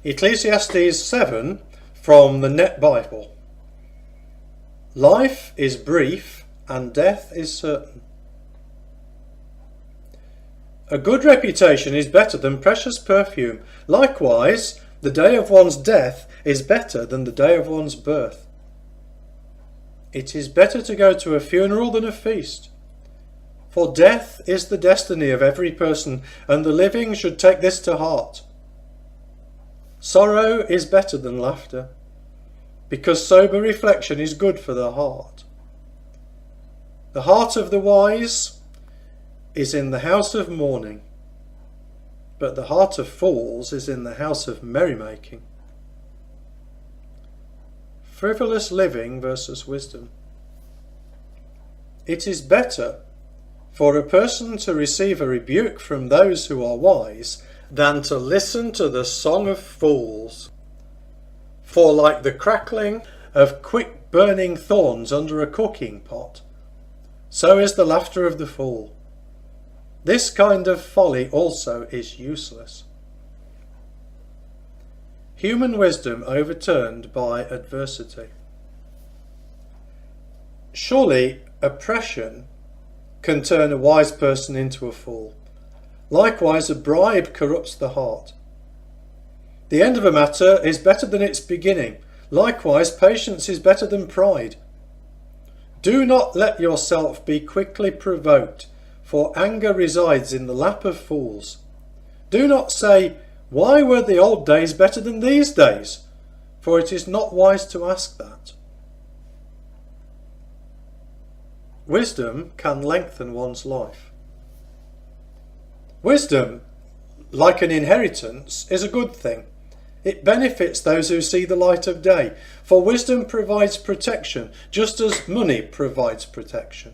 Ecclesiastes 7 from the Net Bible. Life is brief and death is certain. A good reputation is better than precious perfume. Likewise, the day of one's death is better than the day of one's birth. It is better to go to a funeral than a feast. For death is the destiny of every person, and the living should take this to heart. Sorrow is better than laughter, because sober reflection is good for the heart. The heart of the wise is in the house of mourning, but the heart of fools is in the house of merrymaking. Frivolous living versus wisdom. It is better for a person to receive a rebuke from those who are wise than to listen to the song of fools. For like the crackling of quick burning thorns under a cooking pot, so is the laughter of the fool. This kind of folly also is useless. Human wisdom overturned by adversity. Surely oppression can turn a wise person into a fool. Likewise, a bribe corrupts the heart. The end of a matter is better than its beginning. Likewise, patience is better than pride. Do not let yourself be quickly provoked, for anger resides in the lap of fools. Do not say, "Why were the old days better than these days?" For it is not wise to ask that. Wisdom can lengthen one's life. Wisdom, like an inheritance, is a good thing. It benefits those who see the light of day, for wisdom provides protection, just as money provides protection.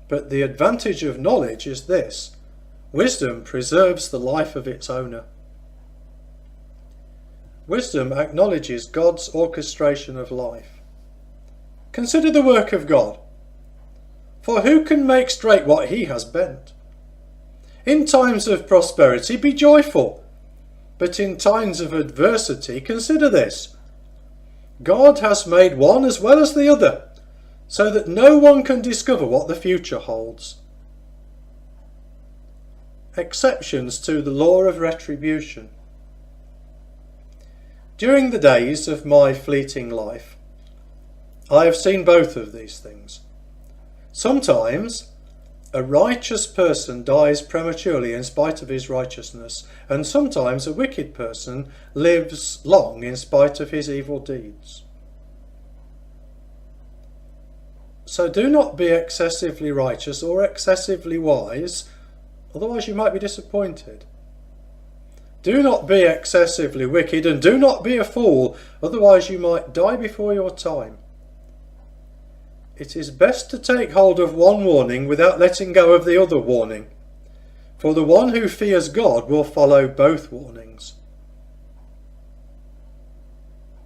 But the advantage of knowledge is this: wisdom preserves the life of its owner. Wisdom acknowledges God's orchestration of life. Consider the work of God. For who can make straight what he has bent? In times of prosperity be joyful, but in times of adversity consider this: God has made one as well as the other, so that no one can discover what the future holds. Exceptions to the Law of Retribution. During the days of my fleeting life, I have seen both of these things. Sometimes a righteous person dies prematurely in spite of his righteousness, and sometimes a wicked person lives long in spite of his evil deeds. So do not be excessively righteous or excessively wise, otherwise you might be disappointed. Do not be excessively wicked, and do not be a fool, otherwise you might die before your time. It is best to take hold of one warning without letting go of the other warning, for the one who fears God will follow both warnings.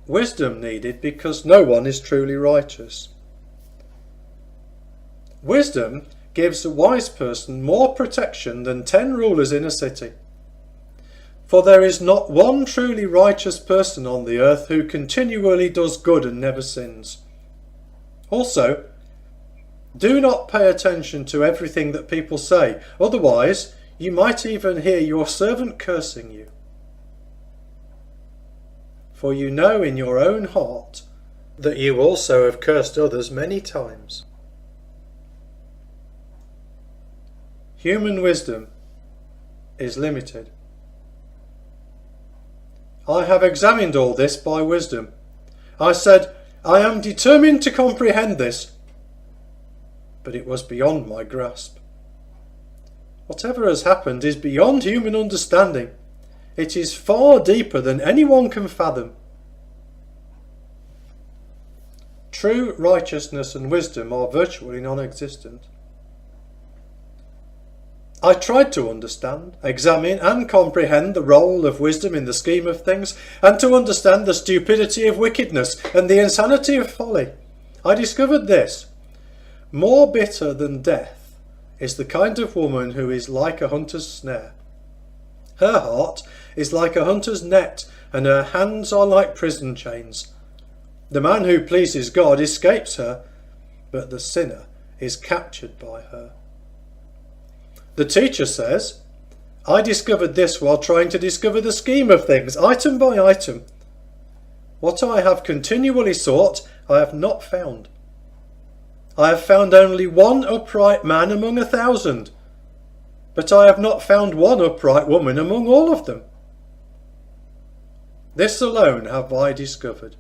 Wisdom needed because no one is truly righteous. Wisdom gives a wise person more protection than 10 rulers in a city. For there is not one truly righteous person on the earth who continually does good and never sins. Also, do not pay attention to everything that people say, otherwise you might even hear your servant cursing you. For you know in your own heart that you also have cursed others many times. Human wisdom is limited. I have examined all this by wisdom. I said, I am determined to comprehend this, but it was beyond my grasp. Whatever has happened is beyond human understanding. It is far deeper than anyone can fathom. True righteousness and wisdom are virtually non-existent. I tried to understand, examine and comprehend the role of wisdom in the scheme of things, and to understand the stupidity of wickedness and the insanity of folly. I discovered this: more bitter than death is the kind of woman who is like a hunter's snare. Her heart is like a hunter's net, and her hands are like prison chains. The man who pleases God escapes her, but the sinner is captured by her. The teacher says, I discovered this while trying to discover the scheme of things, item by item. What I have continually sought, I have not found. I have found only one upright man among 1,000, but I have not found one upright woman among all of them. This alone have I discovered.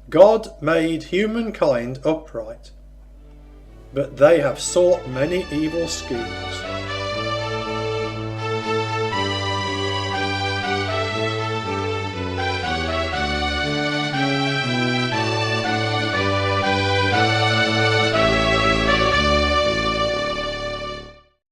God made humankind upright, but they have sought many evil schemes.